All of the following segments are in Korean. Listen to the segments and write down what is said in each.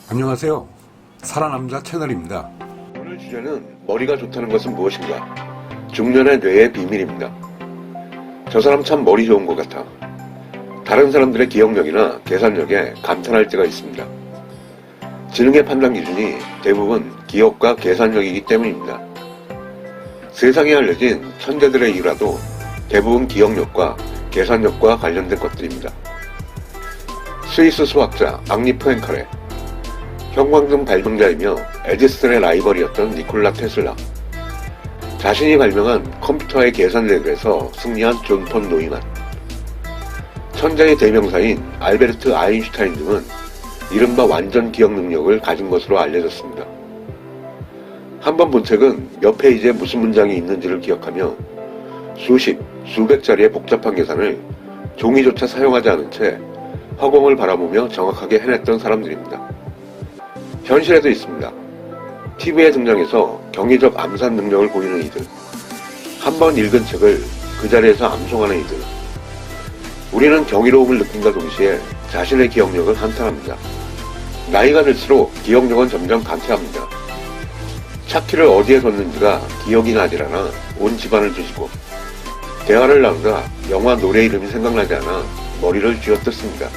안녕하세요. 살아남자 채널입니다. 오늘 주제는 머리가 좋다는 것은 무엇인가? 중년의 뇌의 비밀입니다. 저 사람 참 머리 좋은 것 같아. 다른 사람들의 기억력이나 계산력에 감탄할 때가 있습니다. 지능의 판단 기준이 대부분 기억과 계산력이기 때문입니다. 세상에 알려진 천재들의 일화도 대부분 기억력과 계산력과 관련된 것들입니다. 스위스 수학자 앙리 포엔카레, 형광등 발명자이며 에디슨의 라이벌이었던 니콜라 테슬라, 자신이 발명한 컴퓨터의 계산 레벨에서 승리한 존 폰 노이만, 천재의 대명사인 알베르트 아인슈타인 등은 이른바 완전 기억 능력을 가진 것으로 알려졌습니다. 한번 본 책은 몇 페이지에 무슨 문장이 있는지를 기억하며 수십, 수백 자리의 복잡한 계산을 종이조차 사용하지 않은 채 허공을 바라보며 정확하게 해냈던 사람들입니다. 현실에도 있습니다. TV에 등장해서 경이적 암산 능력을 보이는 이들, 한 번 읽은 책을 그 자리에서 암송하는 이들. 우리는 경이로움을 느낀과 동시에 자신의 기억력을 한탄합니다. 나이가 들수록 기억력은 점점 감퇴합니다. 차키를 어디에 뒀는지가 기억이 나질 않아 온 집안을 뒤지고, 대화를 나누다 영화 노래 이름이 생각나지 않아 머리를 쥐어뜯습니다.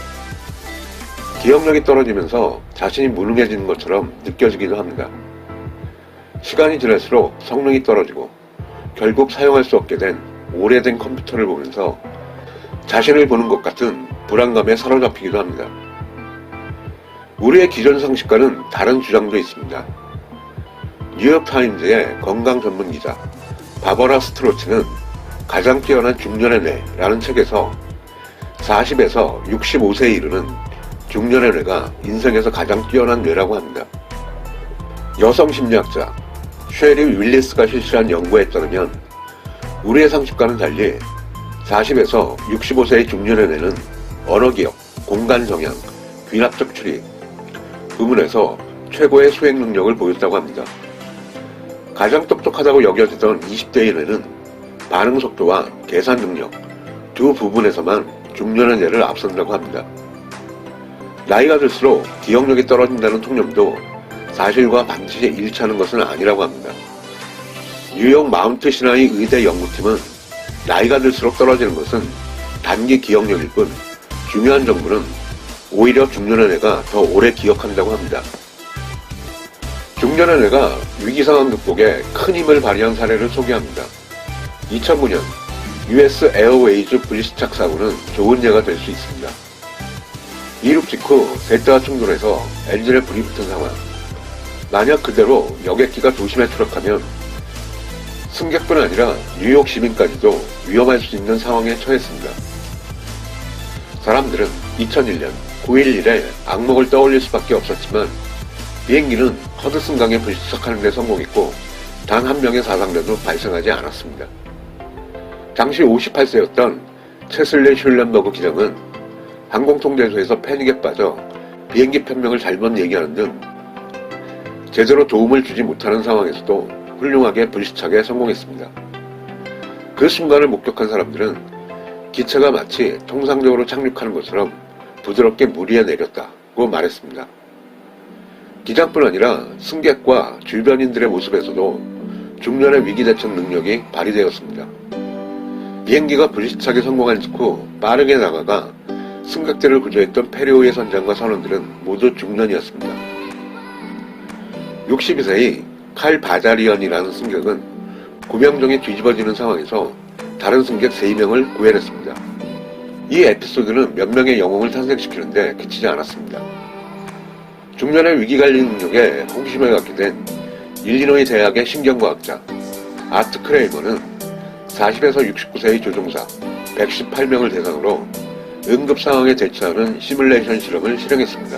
기억력이 떨어지면서 자신이 무능해지는 것처럼 느껴지기도 합니다. 시간이 지날수록 성능이 떨어지고 결국 사용할 수 없게 된 오래된 컴퓨터를 보면서 자신을 보는 것 같은 불안감에 사로잡히기도 합니다. 우리의 기존 상식과는 다른 주장도 있습니다. 뉴욕타임즈의 건강 전문 기자 바버라 스트로츠는 가장 뛰어난 중년의 뇌라는 책에서 40에서 65세에 이르는 중년의 뇌가 인생에서 가장 뛰어난 뇌라고 합니다. 여성 심리학자 쉐리 윌리스가 실시한 연구에 따르면 우리의 상식과는 달리 40에서 65세의 중년의 뇌는 언어기억, 공간 정향, 귀납적 추리 부문에서 최고의 수행 능력을 보였다고 합니다. 가장 똑똑하다고 여겨지던 20대의 뇌는 반응 속도와 계산 능력 두 부분에서만 중년의 뇌를 앞선다고 합니다. 나이가 들수록 기억력이 떨어진다는 통념도 사실과 반드시 일치하는 것은 아니라고 합니다. 뉴욕 마운트 시나이 의대 연구팀은 나이가 들수록 떨어지는 것은 단기 기억력일 뿐 중요한 정보는 오히려 중년의 뇌가 더 오래 기억한다고 합니다. 중년의 뇌가 위기상황 극복에 큰 힘을 발휘한 사례를 소개합니다. 2009년 US 에어웨이즈 불시착 사고는 좋은 예가 될 수 있습니다. 이륙 직후 델타와 충돌해서 엔진에 불이 붙은 상황. 만약 그대로 여객기가 도심에 추락하면 승객뿐 아니라 뉴욕 시민까지도 위험할 수 있는 상황에 처했습니다. 사람들은 2001년 9.11에 악몽을 떠올릴 수밖에 없었지만 비행기는 허드슨강에 불시착하는 데 성공했고 단 한 명의 사상자도 발생하지 않았습니다. 당시 58세였던 체슬리 슐렌버그 기장은 항공통제소에서 패닉에 빠져 비행기 편명을 잘못 얘기하는 등 제대로 도움을 주지 못하는 상황에서도 훌륭하게 불시착에 성공했습니다. 그 순간을 목격한 사람들은 기체가 마치 통상적으로 착륙하는 것처럼 부드럽게 무리에 내렸다고 말했습니다. 기장뿐 아니라 승객과 주변인들의 모습에서도 중년의 위기 대처 능력이 발휘되었습니다. 비행기가 불시착에 성공한 직후 빠르게 나가가 승객들을 구조했던 페리오의 선장과 선원들은 모두 중년이었습니다. 62세의 칼 바자리언이라는 승객은 구명정이 뒤집어지는 상황에서 다른 승객 3명을 구해냈습니다. 이 에피소드는 몇 명의 영웅을 탄생시키는데 그치지 않았습니다. 중년의 위기관리 능력에 호기심을 갖게 된 일리노이 대학의 신경과학자 아트 크레이머는 40에서 69세의 조종사 118명을 대상으로 응급 상황에 대처하는 시뮬레이션 실험을 실행했습니다.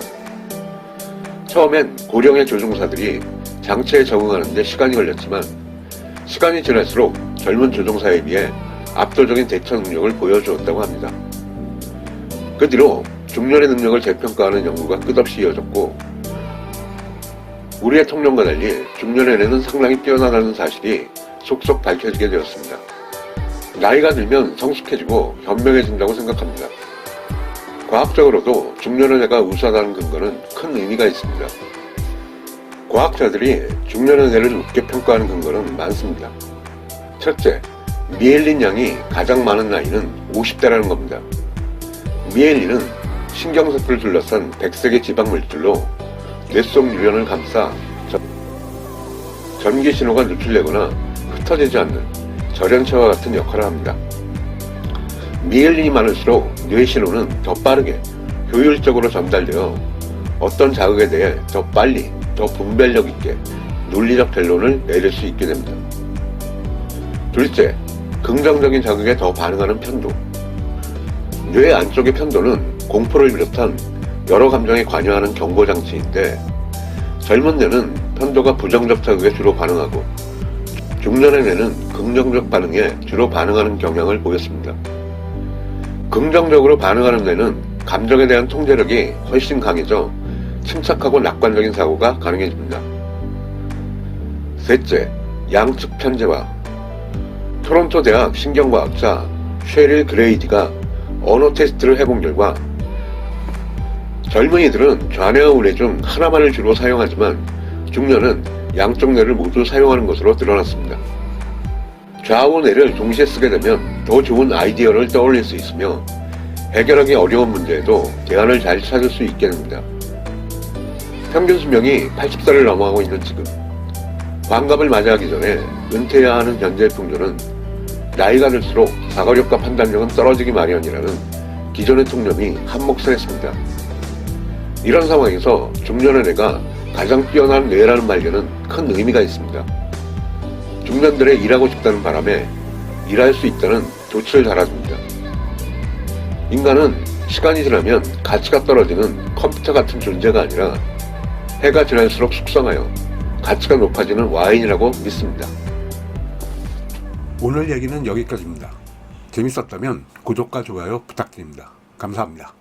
처음엔 고령의 조종사들이 장치에 적응하는 데 시간이 걸렸지만 시간이 지날수록 젊은 조종사에 비해 압도적인 대처 능력을 보여주었다고 합니다. 그 뒤로 중년의 능력을 재평가하는 연구가 끝없이 이어졌고 우리의 통념과 달리 중년의 뇌는 상당히 뛰어나다는 사실이 속속 밝혀지게 되었습니다. 나이가 들면 성숙해지고 현명해진다고 생각합니다. 과학적으로도 중년의 뇌가 우수하다는 근거는 큰 의미가 있습니다. 과학자들이 중년의 뇌를 높게 평가하는 근거는 많습니다. 첫째, 미엘린 양이 가장 많은 나이는 50대라는 겁니다. 미엘린은 신경세포를 둘러싼 백색의 지방물질로 뇌 속 유연을 감싸 전기 신호가 누출되거나 흩어지지 않는 절연체와 같은 역할을 합니다. 미엘린이 많을수록 뇌 신호는 더 빠르게 효율적으로 전달되어 어떤 자극에 대해 더 빨리, 더 분별력 있게 논리적 결론을 내릴 수 있게 됩니다. 둘째, 긍정적인 자극에 더 반응하는 편도. 뇌 안쪽의 편도는 공포를 비롯한 여러 감정에 관여하는 경고장치인데 젊은 뇌는 편도가 부정적 자극에 주로 반응하고 중년의 뇌는 긍정적 반응에 주로 반응하는 경향을 보였습니다. 긍정적으로 반응하는 뇌는 감정에 대한 통제력이 훨씬 강해져 침착하고 낙관적인 사고가 가능해집니다. 셋째, 양측 편제화. 토론토 대학 신경과학자 쉐릴 그레이디가 언어 테스트를 해본 결과 젊은이들은 좌뇌와 우뇌 중 하나만을 주로 사용하지만 중년은 양쪽 뇌를 모두 사용하는 것으로 드러났습니다. 좌우 뇌를 동시에 쓰게 되면 더 좋은 아이디어를 떠올릴 수 있으며 해결하기 어려운 문제에도 대안을 잘 찾을 수 있게 됩니다. 평균 수명이 80살을 넘어가고 있는 지금 환갑을 맞이하기 전에 은퇴해야 하는 현재의 풍조는 나이가 들수록 사고력과 판단력은 떨어지기 마련이라는 기존의 통념이 한몫을 했습니다. 이런 상황에서 중년의 뇌가 가장 뛰어난 뇌라는 말에는 큰 의미가 있습니다. 중년들의 일하고 싶다는 바람에 일할 수 있다는 조치를 달아줍니다. 인간은 시간이 지나면 가치가 떨어지는 컴퓨터 같은 존재가 아니라 해가 지날수록 숙성하여 가치가 높아지는 와인이라고 믿습니다. 오늘 얘기는 여기까지입니다. 재밌었다면 구독과 좋아요 부탁드립니다. 감사합니다.